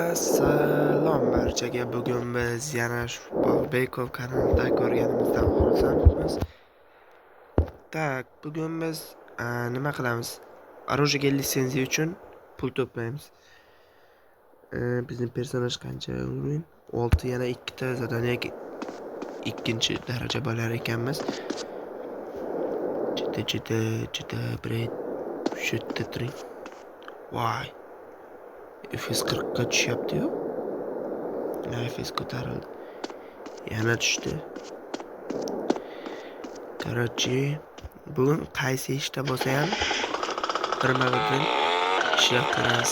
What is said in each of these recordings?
Assalom barchaga. Bugun biz yana Bobekov kanalida ko'rganimizdan xursandmiz. Tak, bugun biz nima qilamiz? Оружие litsenziya uchun pul to'playmiz. Bizning personaj qancha urin? 6, yana 2 ta zadaniya ikkinchi daraja bo'lar ekanmiz. Juda bred shu yerda turing. Voy. Efes 40 ga tushyapti-yu. Efes ko'tarildi. Yana tushdi. Короче, bugun qaysi ishda bo'lsa ham birma-birdan ishlab ko'ramiz.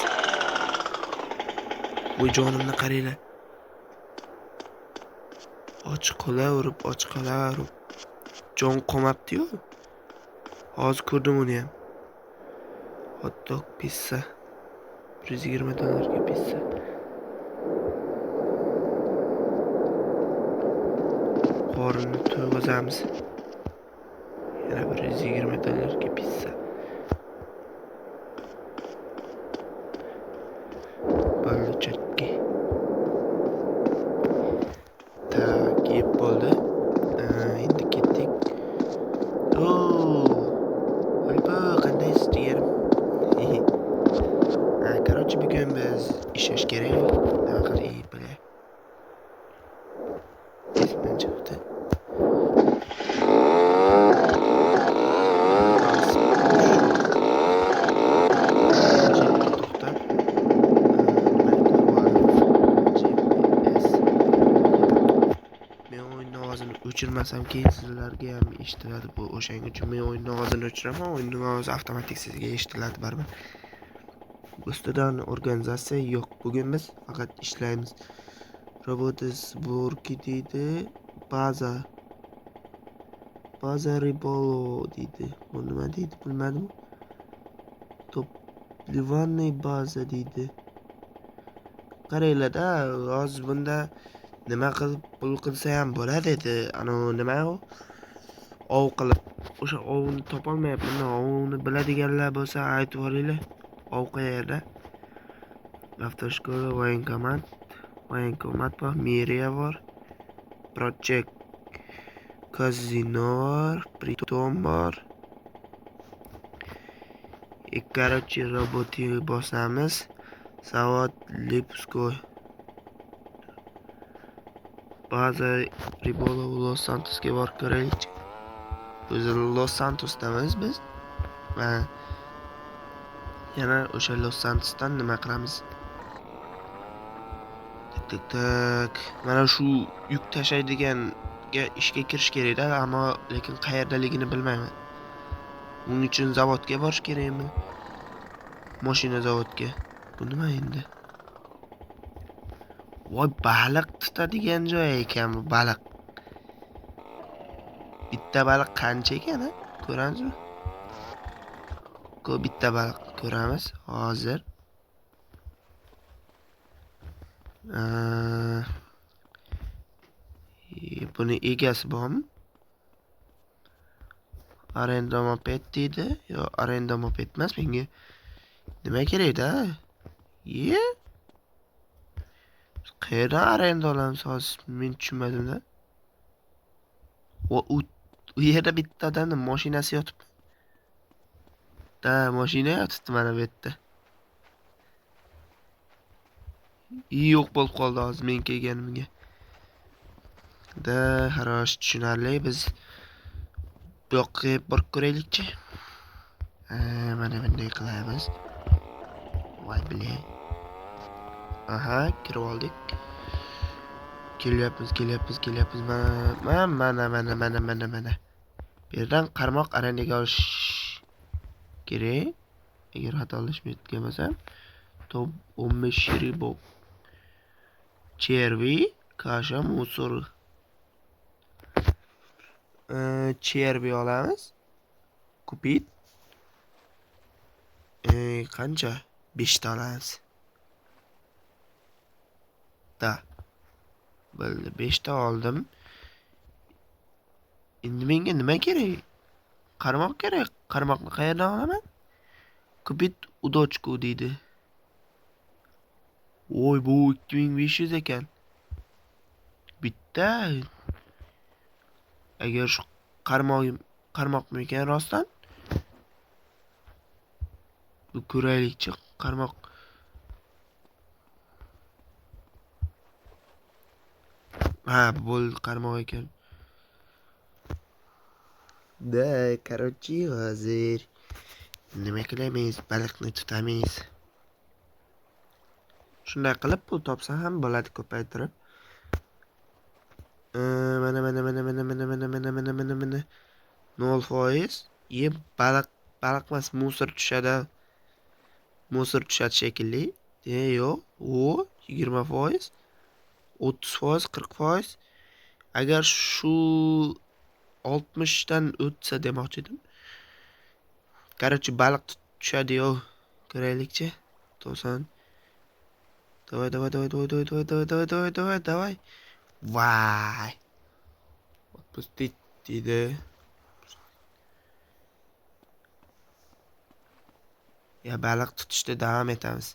Bu jonimni qaranglar. Och qo'laverib. Jon qolmabdi-yu. Hozir ko'rdim uni ham. Hot dog pizza. $120 pizza. Qorinni to'yg'izamiz. Yana $120 pizza. Bo'ldi chakki. Tak, yeb bo'ldi. Endi ketdik. Alba qanday istayam. Короче, bugun biz ishlash kerak. Nima qilay bilay. Esdan chiqdi. O'chirmasam keyin sizlarga ham eshitiladi. Bu o'shaning uchun men o'yinning ovozini o'chiraman. O'yinning ovozi avtomatik sizga eshitiladi baribir. Ustidan organizatsiya yo'q. Bugun biz faqat ishlaymiz. Работа сборки deydi. Baza ribolo deydi. Bu nima deydi bilmadim. Topливанный baza deydi. Qaranglar-da, hozir bunda nima qilib pul qilsa ham bo'ladi edi. Nima u? Ov qilib. O'sha ovni topolmayapman. Ovni biladiganlar bo'lsa aytib yuboringlar. Ov qayerda? Avtoshkola, voyenkomat bor, meriya bor, project kazino bor, priton bor. Короче, работаga bosamiz. Zavod Lipskoy. Baza Ribolo Los Santosga borib ko'raylik. Biz Los Santosdamiz biz. Va yana o'sha Los Santosdan nima qilamiz? Tak. Mana shu yuk tashlaydiganga ishga kirish kerak-da, ammo lekin qayerdaligini bilmayman. Uning uchun zavodga borish kerakmi? Mashina zavodga. Bu nima endi? Voy, baliq tutadigan joy ekan bu baliq. Bitta baliq qancha ekan? Ko'ramizmi? Bitta baliq ko'ramiz hozir. Buni egasi bormi? Arenda moped deydi. Yo, arenda moped emas, menga nima kerak-da? Qayerdan arenda olamiz hozir? Men tushunmadim-da. U yerda bitta odamning mashinasi yotibdi. Mashina yotibdi mana bu yerda. Yo'q bo'lib qoldi hozir men kelganimga. Xarosh, tushunarli. Biz bu yoqqa borib ko'raylikchi. Mana bunday qilamiz. Voy bilay. Aha, kirib oldik. Kelyapmiz. Mana. Bu yerdan qarmoq arandaga olish kerak. Agar xatolashmayotgan bo'lsam, top 15 ribok. Черви, kasha, musor. Черви olamiz. Kupit. Qancha? 5 ta olamiz. Bo'ldi, 5 ta oldim. Endi menga nima kerak? Qarmoq kerak. Qarmoqni qayerdan olaman? Kupit udochku deydi. Voy, bu 2500 ekan. Bitta. Agar shu qarmoqmi ekan rostdan? Bu ko'raylikchi qarmoq. Ha, bu bo'ldi qarmoq ekan. Da, короче, hozir nima qilamiz? Baliqni tutamiz. Shunday qilib pul topsa ham bo'ladi ko'paytirib. Mana. 0%. Baliq emas, musor tushadi. Musor tushadi shekilli. Yo'q. O 20%, 30%, 40%. Agar shu 60 dan o'tsa demoqchi edim. Короче, baliq tushadi-yu. Ko'raylikchi. To'san. Давай. Vay. Отпустить dedi. Ya baliq tutishda davom etamiz.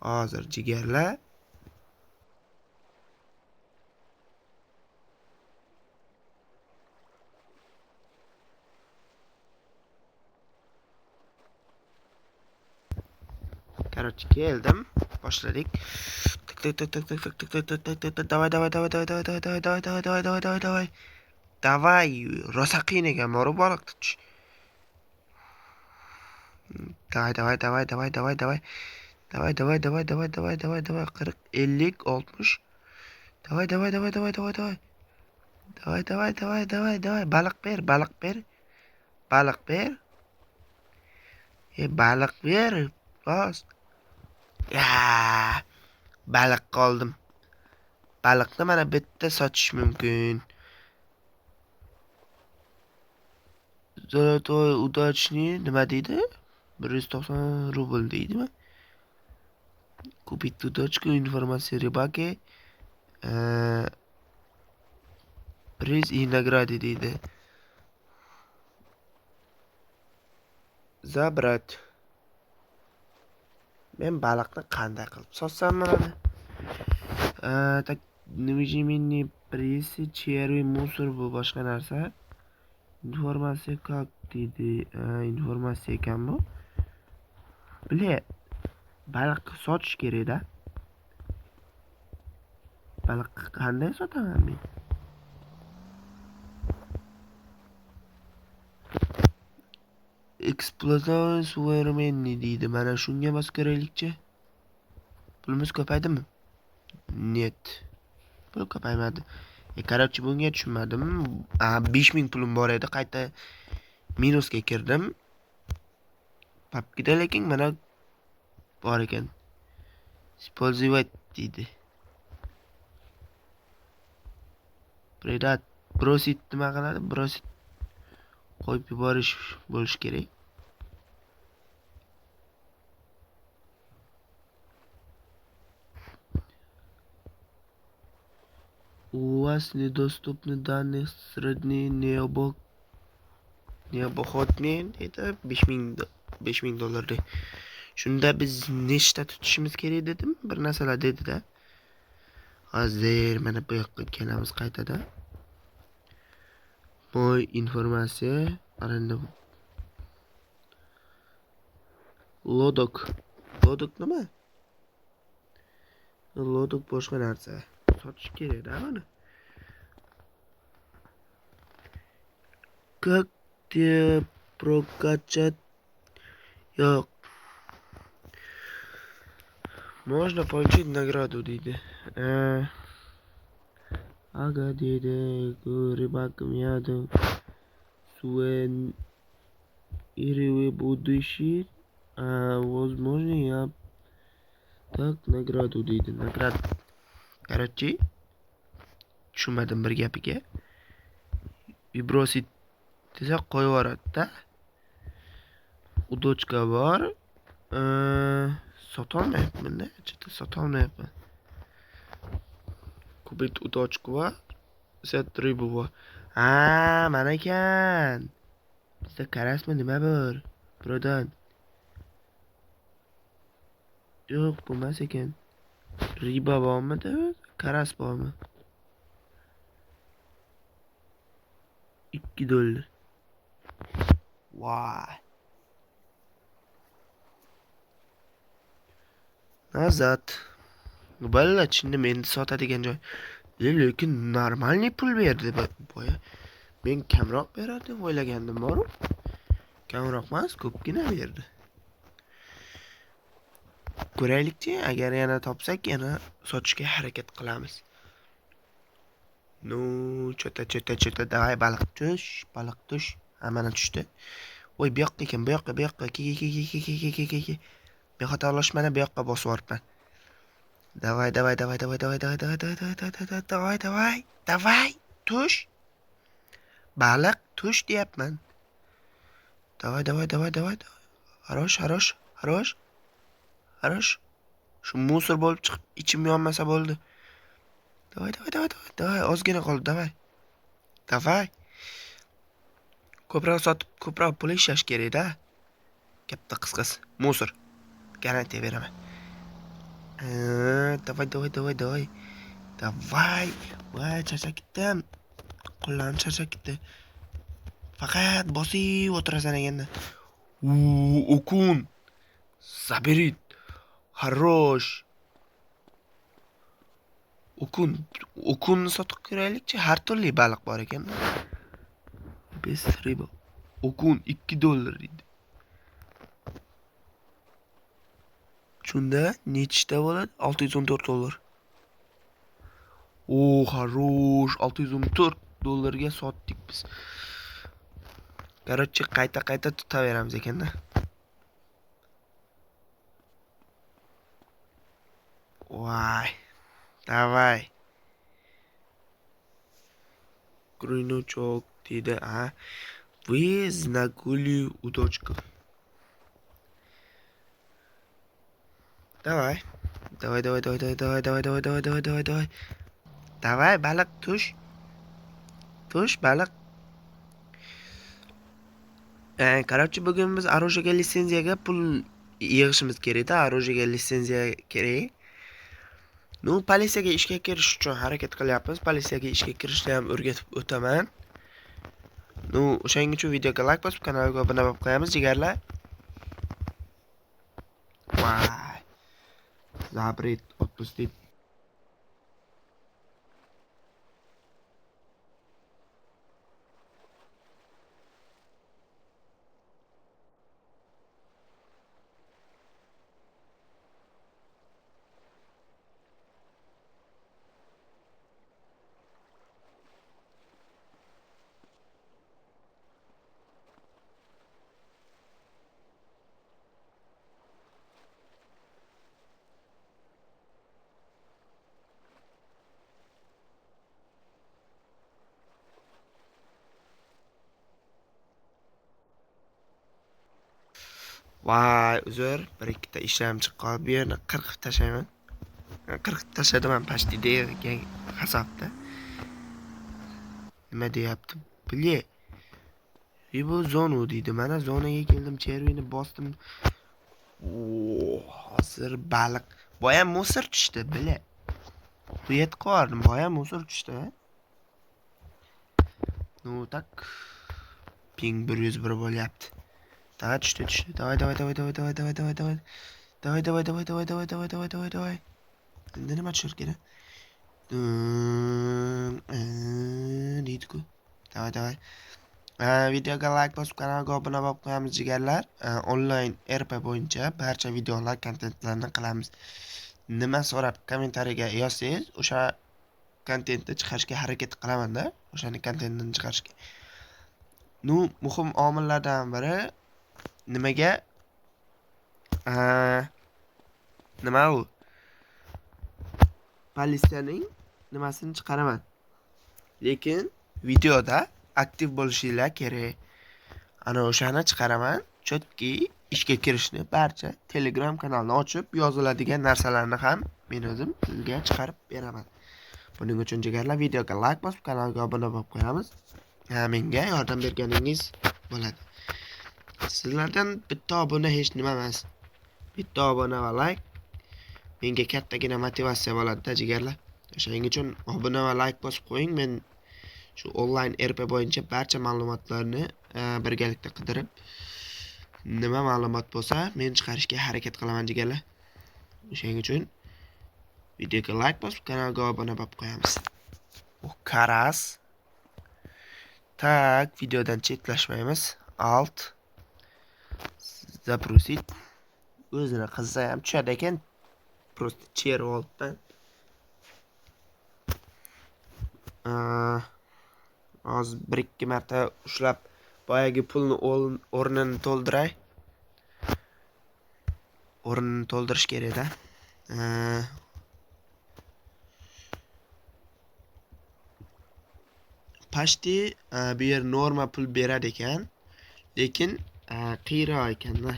Hozir jigarlar. Короче, keldim. Boshladik. Давай. Давай. Rosa qiyin ekan, borib baliq tutish. Давай. 40, 50, 60. Давай. Baliq ber. Baliq ber. Baliq ber. Bos. Ya, baliq qoldim. Baliqni mana bitta sotish mumkin. Zolotoy удачный nima deydi? 190 rubl deydimi? Купить удочку, информация рыбаки, приз и награды deydi. Забрать. Men baliqni qanday qilib sotsam mana? Tak невыжимание прессы, черви, мусор bu boshqa narsa. Informatsiya как deydi. Informatsiya ekan bu. Bile baliq sotish kerak-da. Baliq qanday sotaman men? Eksplozion suvermenni deydi. Mana shunga bos ko'raylikchi. Pulimiz ko'paydimi? Net. Pul ko'paymadi. Короче, bunga tushunmadim. 5000 pulim bor edi, qayta minusga kirdim. Papkida lekin mana bor ekan. Использовать deydi. Бросить nima qiladi? Бросить qo'yib yuborish bo'lish kerak. У вас недоступны данные сродни необходимы deydi. 5000 dollar de. Shunda biz nechta tutishimiz kerak dedim. Bir narsalar dedi-da. Hozir mana bu yoqqa kelamiz qaytada. Moy informatsiya arenda. Lodok nima? Lodok boshqa narsa. Sotish kerak-da buni. Как тебе прокачать? Yo'q. Можно получить награду deydi. Ага deydi. Рыбак мяду. Суверенные будущие. Возможно, я так награду deydi. Nagrad. Короче, tushunmadim bir gapiga. Vibrosit desa qo'yib yuboradi-da. Udochka bor. Sotolmayapman-da. Sotolmayapman. Kupit udochka bor. 50 ruble bor. Mana ekan. Sizda qarasmi nima bor? Birodar. Yo'q, bo'lmas ekan. Riba bormidi? Karas bormi? $2. Voy. Nazat. Balla chinda meni sotadigan joy. Lekin normalniy pul berdi boya. Men kamroq berar deb o'ylagandim, boru. Kamroq emas, ko'pgina berdi. Ko'raylikchi, agar yana topsak, yana sotishga harakat qilamiz. Ну, что-то, давай, baliq tush. Mana tushdi. Voy, bu yoqqa ekan, bu yoqqa. Ke. Men xatolashmana bu yoqqa bosib yuboribman. Давай. Tush. Baliq tush deyapman. Давай. Harosh. Shu musor bo'lib chiqib, ichim yonmasa bo'ldi. Давай, ozgina qoldi, давай. Ko'proq sotib, ko'proq pul ishlash kerak-da. Katta qisqasi, musor. Garantiya beraman. Давай. Voy, charchab ketdim. Qo'llarim charchab ketdi. Faqat bosib o'tirasan ekanda. Okun. Заберит. Хорош. Okunni sotib ko'raylikchi. Har turli baliq bor ekan. Без riba. Okun $2 deydi. Shunda nechta bo'ladi? $614. Хорош. $614 sotdik biz. Короче, qayta tutaveramiz ekanda. Voy. Давай. Крючок deydi, a. Вы знакомы удочку. Давай. Давай, baliq tush. Tush, baliq. Короче, bugun biz оружиеga litsenziyaga pul yig'ishimiz kerak-da, оружиеga litsenziya kerak. Ну, politsiyaga ishga kirish uchun harakat qilyapmiz. Politsiyaga ishga kirishni ham o'rgatib o'taman. Ну, o'shaning uchun videoga like bosib, kanalga obuna bo'lib qo'yamiz, jigarlar. Voy. Zabrit отпустить. Voy, uzr, bir ikkita ishlam chiqib qoldi. Bu yerni qirqib tashlayman. Qirqib tashladim ham почти degan hisobda. Nima deyapti? Bilye. Bu zonu deydi. Mana zonaga keldim, chervini bosdim. Hozir baliq. Boya musor tushdi, bile. Bu yetib qoldim, boya musor tushdi. Ну, так. Ping 101 bo'lyapti. Daha düştü. Давай. Endi nima tushar kerak? Deydi-ku. Давай. Videoga like bosib, kanalga obuna bo'lib qo'yamiz, jigarlar. Onlayn RP bo'yicha barcha videolar, kontentlarni qilamiz. Nima so'rab kommentariyaga yozsangiz, o'sha kontentni chiqarishga harakat qilaman-da. O'shani kontentini chiqarishga. Nu, muhim omillardan biri nimaga? Nima u? Politsiyaning nimasini chiqaraman. Lekin videoda aktiv bo'lishinglar kerak. Ana o'shani chiqaraman. Chotki ishga kirishni barcha Telegram kanalini ochib yoziladigan narsalarni ham men o'zim sizga chiqarib beraman. Buning uchun jigarlar, videoga like bosib, kanalga obuna bo'lib qo'yamiz. Menga yordam berganingiz bo'ladi. Sizlardan bitta obuna hech nima emas. Bitta obuna va like menga kattagina motivatsiya bo'ladi-da jigarlar. O'shaning uchun obuna va like bosib qo'ying. Men shu onlayn RP bo'yicha barcha ma'lumotlarni birgalikda qidirib, nima ma'lumot bo'lsa, men chiqarishga harakat qilaman jigarlar. O'shaning uchun videoga like bosib, kanalga obuna bo'lib qo'yamiz. Karas. Tak, videodan chetlashmaymiz. Alt. Zaprosить. O'zini qizsa ham tushadi ekan. Просто cherib olibdan. Hozir 1-2 marta ushlab boyagi pulni o'rnini to'ldiray. O'rnini to'ldirish kerak-da. Pashti bu yer norma pul beradi ekan, lekin qiyroq ekan-da.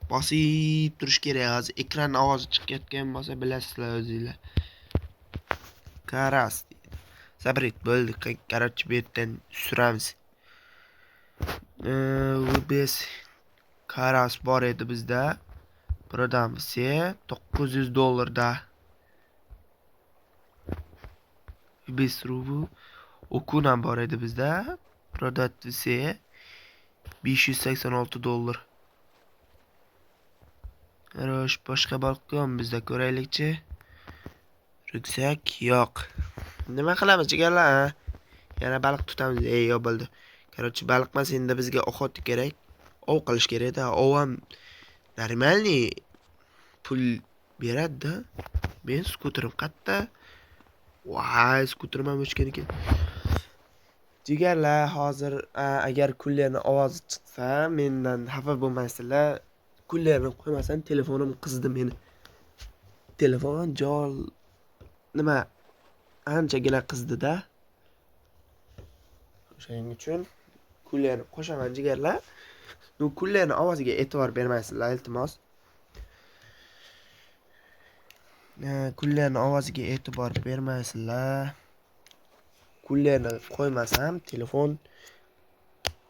Bosib turish kerak. Hozir ekran ovozi chiqayotgan bo'lsa bilasizlar o'zingizlar. Karas. Sabrit bo'ldi. Короче, bu yerdan suramiz. Biz Karas bor edi bizda. Prodamsi $900 Biz rubu Okuna bor edi bizda. Prodatsi $586. Xo'sh, boshqa balkon bizda ko'raylikchi. Ruksak yo'q. Nima qilamiz jigarlar? Yana baliq tutamiz. Yo'q bo'ldi. Короче, baliq emas, endi bizga ovqat kerak. Ov qilish kerak-da. Ov ham normalniy pul beradi-da. Men skuterim qayerda? Voy, skuterim ham o'chgan ekan. Jigarlar, hozir agar kullerni ovozi chiqsa, mendan xafa bo'lmaysizlar. Kullerni qo'ymasam, telefonim qizdi meni. Telefon nima anchagina qizdi-da. O'shaning uchun kullerni qo'shaman jigarlar. Kullerni ovoziga e'tibor bermaysizlar, iltimos. Kullerni ovoziga e'tibor bermaysizlar. Kullerni qo'ymasam, telefon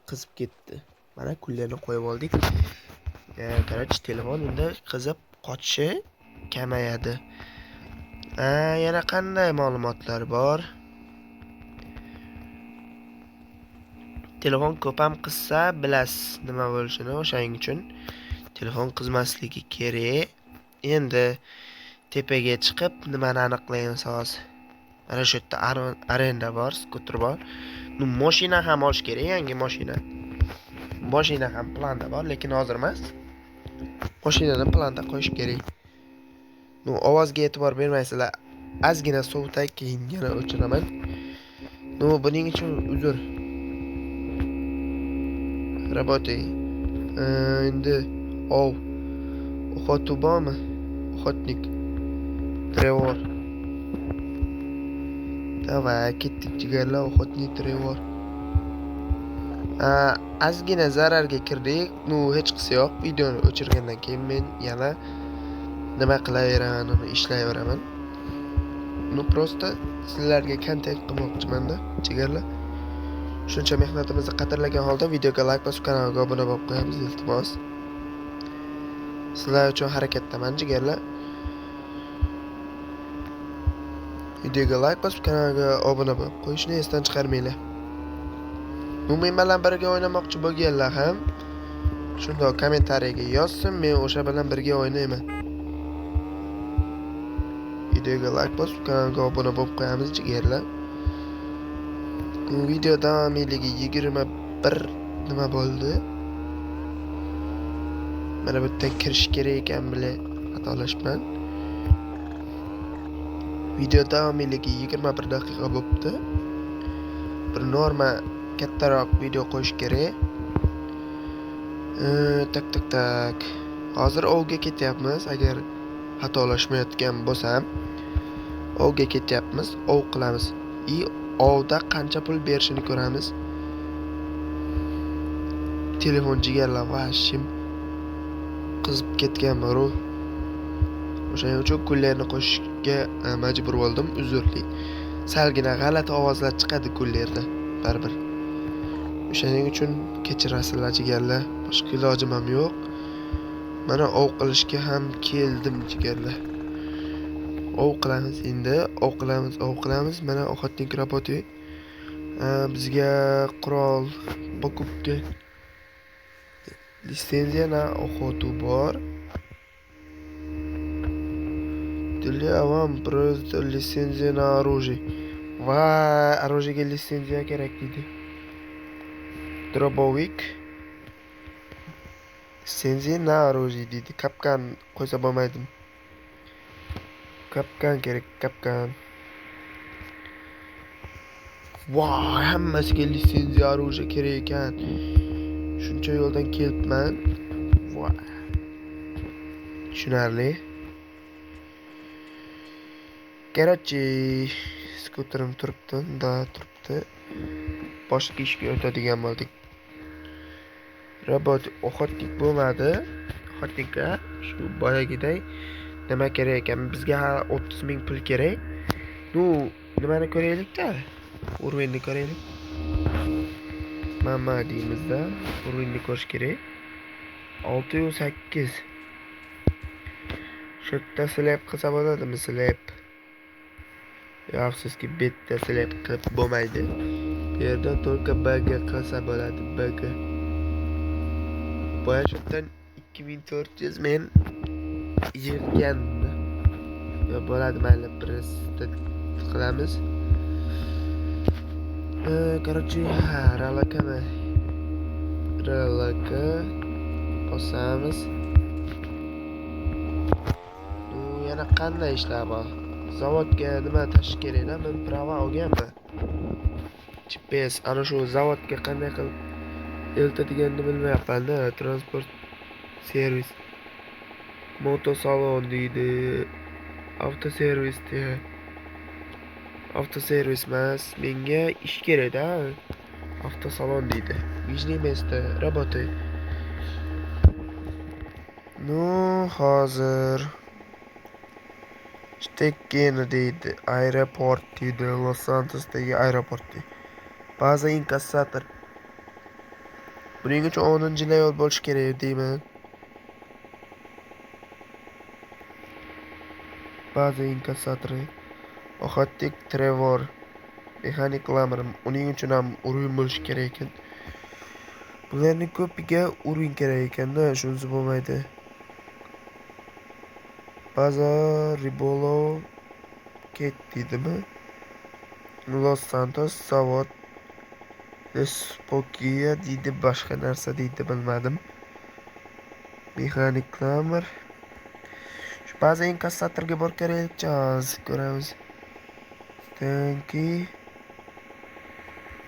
qizib ketdi. Mana kullerni qo'yib oldik. Короче, telefon endi qizib qochishi kamayadi. Yana qanday ma'lumotlar bor? Telefon ko'p ham qizsa, bilasiz nima bo'lishini. O'shaning uchun telefon qizmasligi kerak. Endi tepaga chiqib, nimani aniqlaymiz hozir. Mana shu yerda arenda bor, skuter bor. Mashina ham olish kerak, yangi mashina. Mashina ham planda bor, lekin hozir emas. Mashinani planda qo'yish kerak. Ovozga e'tibor bermaysizlar. Ozgina sovutay, keyin yana o'chiraman. Buning uchun uzr. Работай. Endi o'qotu bormi? O'qotnik. Trevor. Davay, ketdik jigarlar, o'qotnik Trevor. Ozgina zararga kirdik. Hech qisi yo'q. Videoni o'chirgandan keyin men yana nima qilaveraman, uni ishlayveraman. Просто sizlarga kontent qilmoqchiman-da, jigarlar. Shuncha mehnatimizni qadrlagan holda videoga like bosib, kanalga obuna bo'lib qo'yamiz, iltimos. Sizlar uchun harakatdaman, jigarlar. Videoga like bosib, kanalga obuna bo'lib qo'yishni esdan chiqarmanglar. Men bilan birga o'ynamoqchi bo'lganlar ham shunday kommentariyaga yozsin, men o'sha bilan birga o'ynayman. Videoga like bosib, kanalga obuna bo'lib qo'yamiz, jigarlar. Bu video davomiyligi 21 nima bo'ldi? Mana bu yerdan kirish kerak ekan, bile xatolashman. Video davomiyligi 21 daqiqa bo'libdi. Bir norma kattaroq video qo'yish kerak. Tak. Hozir ovga ketyapmiz, agar xatolashmayotgan bo'lsam. Ovga ketyapmiz, ov qilamiz. Ovda qancha pul berishini ko'ramiz. Telefon jigarlar vashim qizib ketgan bor-ku. O'shaning uchun kullerni qo'shishga majbur bo'ldim, uzrli. Salgina g'alati ovozlar chiqadi kullerda, baribir. O'shaning uchun kechirasizlar jigarlar. Boshqa ilojim ham yo'q. Mana ov qilishga ham keldim jigarlar. Ov qilamiz endi, ov qilamiz. Mana охотник работы. Bizga qurol покупка litsenziya na охоту bor. Для вам просто litsenziya na оружие. Va оружиеga litsenziya kerak deydi. Dробовик. Litsenziya na оружие deydi. Kapkan qo'ysa bo'lmaydimi? Kapkan kerak, kapkan. Voy, hammasiga litsenziya оружие kerak ekan. Shuncha yo'ldan kelibman. Voy. Tushunarli. Короче, skuterim turibdi. Boshqa ishga o'tadigan bo'ldik. Robot охотник bo'lmadi. Охотникka shu boyagiday nima kerak ekan? Bizga 30 ming pul kerak. Nu, nimani ko'raylik-da? Urinni ko'raylik. Mana deymizda, urinni ko'rish kerak. 608. Shu yerda slab qilsa bo'ladimi, slab? Afsuski bitta slab qilib bo'lmaydi. Bu yerda только BG qilsa bo'ladi, BG. Boyashdan 2400 men yig'ganda. Yo bo'ladi, mayli, press qilamiz. Короче, ralakami. Ralaka bosamiz. Yana qanday ishlar bor? Zavodga nima tashish kerak-da? Men prava olganman. GPS ana shu zavodga qanday qilib eltadiganini bilmayapman-da. Transport servis. Motosalon deydi. Avtoservis deydi. Avtoservis emas, menga ish kerak-da. Avtosalon deydi. Bijli место работы. Ну, hozir Stekken deydi, aeroport deydi, Los Santosdagi aeroport deydi. Baza inkassator. Buning uchun 10-yil yo'l bo'lish kerak deyman. Baza inkassatori. Охотник Trevor. Mexanik Lamar. Uning uchun ham urin bo'lish kerak ekan. Bularning ko'piga urin kerak ekanda, shunisi bo'lmaydi. Baza Ribolo Ket deydimi? Los Santos zavod Spokia deydi, boshqa narsa deydi, bilmadim. Mexanik Lamar. Shu baza inkassatorga borib kerakchi, hozir ko'ramiz. Tanki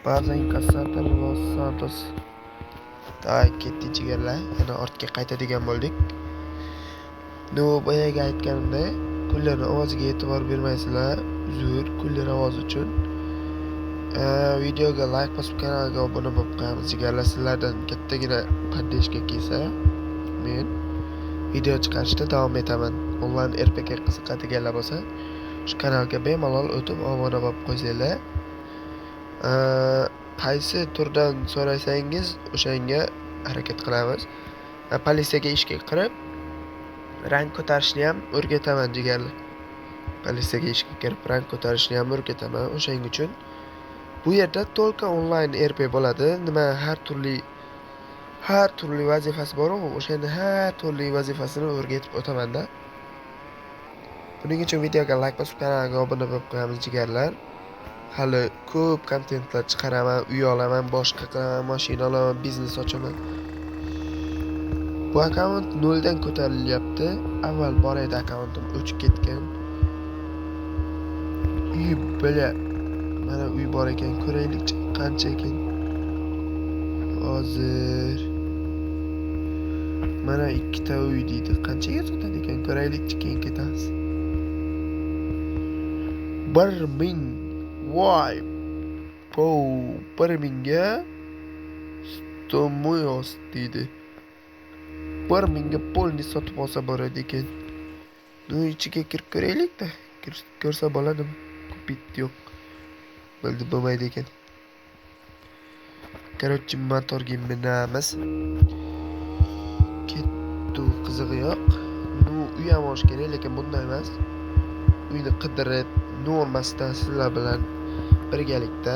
baza inkassator Los Santos. Tay ketdi jigarlar, yana ortga qaytadigan bo'ldik. No, boyaga aytganimdek, kullar ovoziga e'tibor bermaysizlar. Uzr, kullar ovozi uchun. Videoga like bosib, kanalga obuna bo'lib qo'yamiz. Jigarlar, sizlardan kattagina podдержка kelsa, men video chiqarishda davom etaman. Onlayn RPG qiziqadiganlar bo'lsa, shu kanalga bemalol o'tib obuna bo'lib qo'ysanglar. Qaysi turdan so'rasangiz, o'shanga harakat qilamiz. Politsiyaga ishga kirib, rang ko'tarishni ham o'rgataman jigarlar. Politsiyaga ishga kirib, rang ko'tarishni ham o'rgataman. O'shaning uchun bu yerda to'lqa onlayn RP bo'ladi. Nima har turli vazifasi bor-ku, o'shanda har turli vazifasini o'rgatib o'taman-da. Buning uchun videoga like bosib, kanalga obuna bo'lib qo'yamiz jigarlar. Hali ko'p kontentlar chiqaraman, uy olaman, boshqa qilaman, mashina olaman, biznes ochaman. Bu akkaunt 0 dan ko'tarilyapti. Avval bor edi akkauntim, o'chib ketgan. Uy bila. Mana uy bor ekan, ko'raylik qancha ekan. Hozir mana 2 ta uy deydi. Qanchaga sotadi ekan, ko'raylik keyin ketamiz. 1000. Voy. 1000ga 100 moyos deydi. 1000ga polni sotib olsa boradi ekan. Nu ichiga kirib ko'raylik-da. Ko'rsa bo'ladimi? Kupit yo'q. Bo'ldi, bo'lmaydi ekan. Короче, motorga minamiz. Ketdi, qizig'i yo'q. Nu uy ham olish kerak, lekin bunday emas. Uyni qidirib, normasidan sizlar bilan birgalikda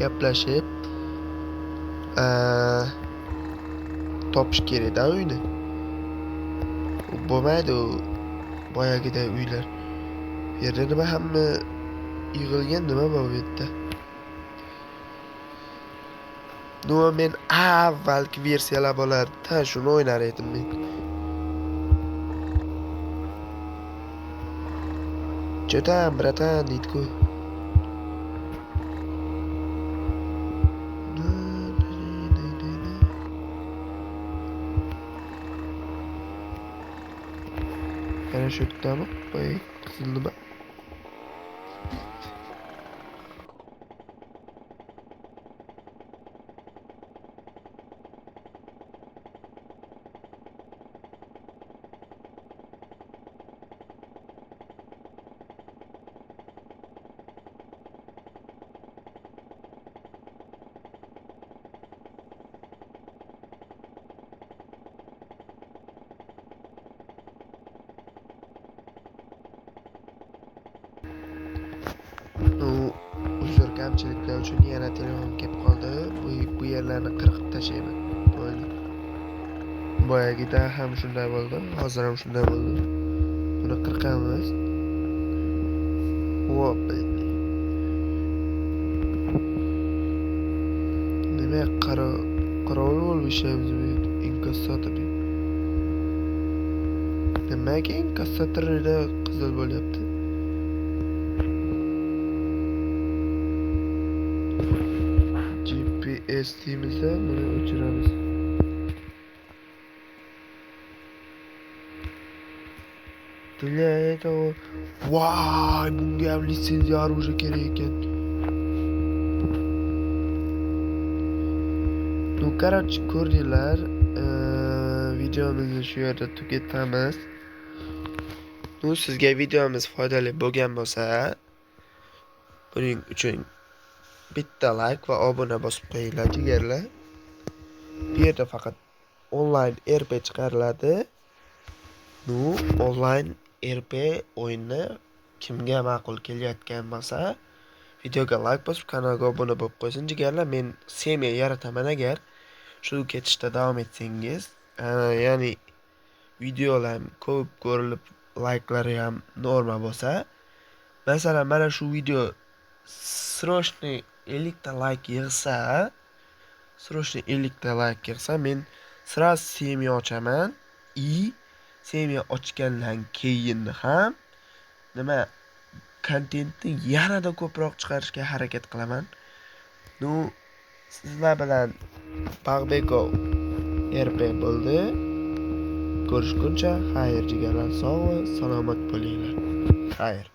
gaplashib topish kerak-da uyni. Bo'lmaydi u boyagiday uylar. Bu yerda nima hamma yig'ilgan, nima bor bu yerda? No, men avvalgi versiyalar bo'lardi, shuni o'ynar edim men. Jo'tan, bratan deydi-ku. Parashyutdami? Voy, qizil nima? Uzr, kamchiliklar uchun yana telefon kelib qoldi. Bu yerlarni qirqib tashlayman. Bo'ldi. Boyagida ham shunday bo'ldi, hozir ham shunday bo'ldi. Buni qirqamiz. Hop. Nima qorovul bo'lib ishlaymiz bu yerda? Inkassator. Nimaga inkassatorda qizil bo'lyapti? GPS deymizda buni o'chiramiz. Voy, bunga ham litsenziya оружие kerak ekan. Ну, короче, ko'rdinglar, videomizni shu yerda tugatamiz. Nu, sizga videomiz foydali bo'lgan bo'lsa, buning uchun bitta like va obuna bosib qo'yinglar, jigarlar. Bu yerda faqat onlayn RP chiqariladi. Nu, onlayn RP o'yinni kimga ma'qul kelayotgan bo'lsa, videoga like bosib, kanalga obuna bo'lib qo'ysin, jigarlar. Men semiya yarataman agar shu ketishda davom etsangiz. Ya'ni videolar ko'p ko'rilib, like'lari ham norma bo'lsa, masalan, mana shu video срочный 50 ta like yig'sa, men сразу semiya ochaman. Semiya ochgandan keyin ham nima kontentni yanada ko'proq chiqarishga harakat qilaman. Nu, sizlar bilan Bag'bekov RP bo'ldi. Ko'rishguncha, xayr jigarlar, sog' va salomat bo'linglar. Xayr.